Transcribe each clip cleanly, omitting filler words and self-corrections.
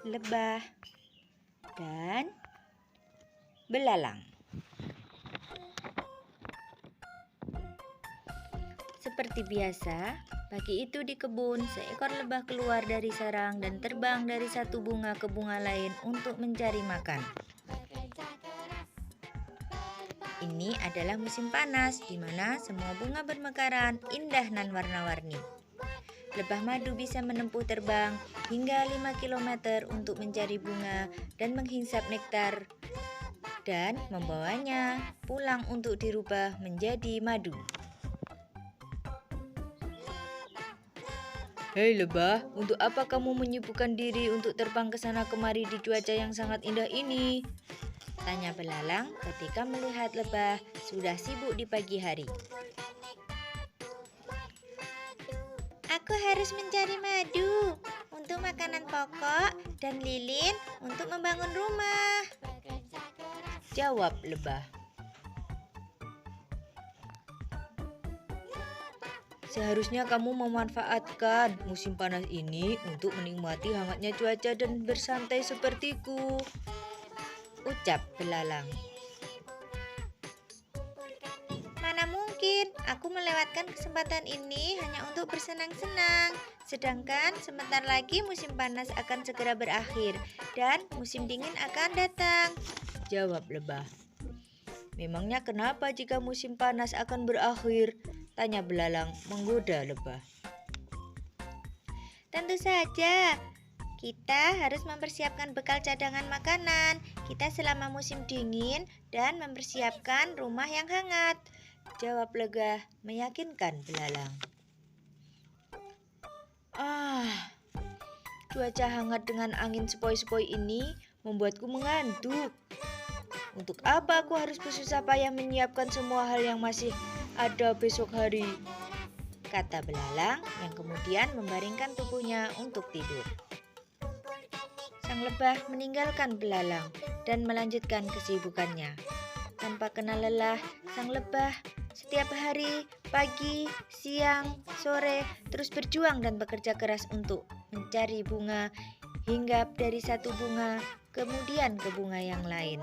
lebah, dan belalang. Seperti biasa, pagi itu di kebun, seekor lebah keluar dari sarang dan terbang dari satu bunga ke bunga lain untuk mencari makan. Ini adalah musim panas, di mana semua bunga bermekaran, indah dan warna-warni. Lebah madu bisa menempuh terbang hingga 5 km untuk mencari bunga dan menghisap nektar dan membawanya pulang untuk dirubah menjadi madu. Hei lebah, untuk apa kamu menyibukkan diri untuk terbang ke sana kemari di cuaca yang sangat indah ini? Tanya belalang ketika melihat lebah sudah sibuk di pagi hari. Aku harus mencari madu untuk makanan pokok dan lilin untuk membangun rumah, jawab lebah. Seharusnya kamu memanfaatkan musim panas ini untuk menikmati hangatnya cuaca dan bersantai sepertiku, ucap belalang. Mana mungkin aku melewatkan kesempatan ini hanya untuk bersenang-senang. Sedangkan sebentar lagi musim panas akan segera berakhir dan musim dingin akan datang, jawab lebah. Memangnya kenapa jika musim panas akan berakhir? Tanya belalang menggoda lebah. Tentu saja, kita harus mempersiapkan bekal cadangan makanan kita selama musim dingin dan mempersiapkan rumah yang hangat, jawab lebah meyakinkan belalang. Cuaca hangat dengan angin sepoi-sepoi ini membuatku mengantuk. Untuk apa aku harus bersusah payah menyiapkan semua hal yang masih ada besok hari, kata belalang yang kemudian membaringkan tubuhnya untuk tidur. Sang lebah meninggalkan belalang dan melanjutkan kesibukannya. Tanpa kenal lelah, sang lebah setiap hari, pagi, siang, sore, terus berjuang dan bekerja keras untuk mencari bunga, hinggap dari satu bunga, kemudian ke bunga yang lain.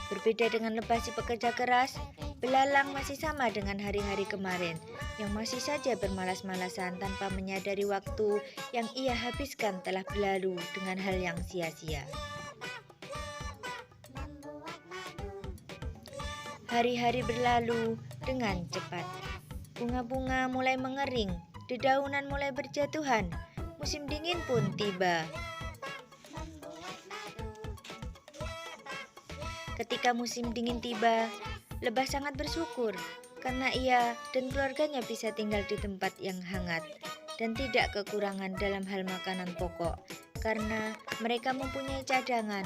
Berbeda dengan lebah si pekerja keras, belalang masih sama dengan hari-hari kemarin, yang masih saja bermalas-malasan tanpa menyadari waktu yang ia habiskan telah berlalu dengan hal yang sia-sia. Hari-hari berlalu dengan cepat. Bunga-bunga mulai mengering, dedaunan mulai berjatuhan, musim dingin pun tiba. Ketika musim dingin tiba, lebah sangat bersyukur karena ia dan keluarganya bisa tinggal di tempat yang hangat dan tidak kekurangan dalam hal makanan pokok karena mereka mempunyai cadangan.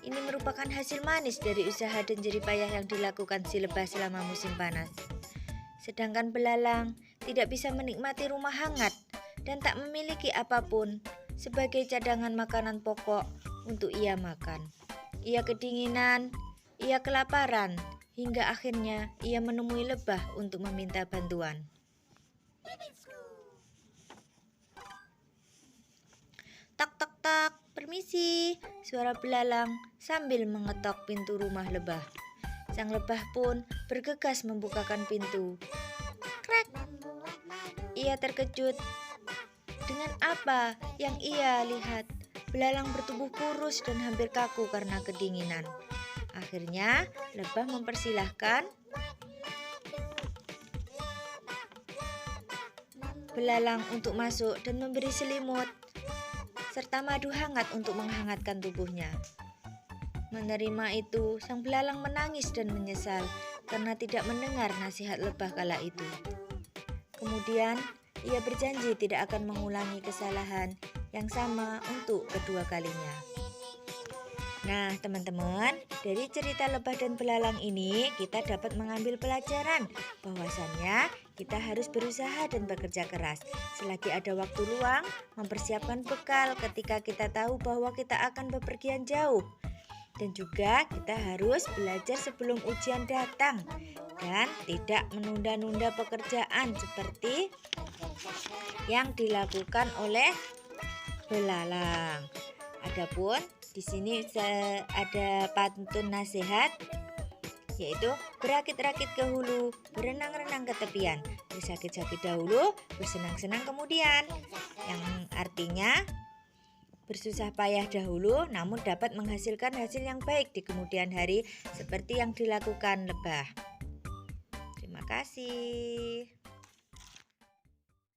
Ini merupakan hasil manis dari usaha dan jerih payah yang dilakukan si lebah selama musim panas. Sedangkan belalang tidak bisa menikmati rumah hangat dan tak memiliki apapun sebagai cadangan makanan pokok untuk ia makan. Ia kedinginan, ia kelaparan, hingga akhirnya ia menemui lebah untuk meminta bantuan. Tak tak tak, permisi, suara belalang sambil mengetok pintu rumah lebah. Sang lebah pun bergegas membukakan pintu. Krek! Ia terkejut dengan apa yang ia lihat. Belalang bertubuh kurus dan hampir kaku karena kedinginan. Akhirnya, lebah mempersilahkan belalang untuk masuk dan memberi selimut serta madu hangat untuk menghangatkan tubuhnya. Menerima itu, sang belalang menangis dan menyesal karena tidak mendengar nasihat lebah kala itu. Kemudian, ia berjanji tidak akan mengulangi kesalahan yang sama untuk kedua kalinya. Nah, teman-teman, dari cerita lebah dan belalang ini kita dapat mengambil pelajaran bahwasannya kita harus berusaha dan bekerja keras. Selagi ada waktu luang, mempersiapkan bekal ketika kita tahu bahwa kita akan bepergian jauh. Dan juga kita harus belajar sebelum ujian datang dan tidak menunda-nunda pekerjaan seperti yang dilakukan oleh belalang. Adapun di sini ada pantun nasihat, yaitu berakit-rakit ke hulu, berenang-renang ke tepian, bersakit-sakit dahulu, bersenang-senang kemudian. Yang artinya bersusah payah dahulu namun dapat menghasilkan hasil yang baik di kemudian hari seperti yang dilakukan lebah. Terima kasih.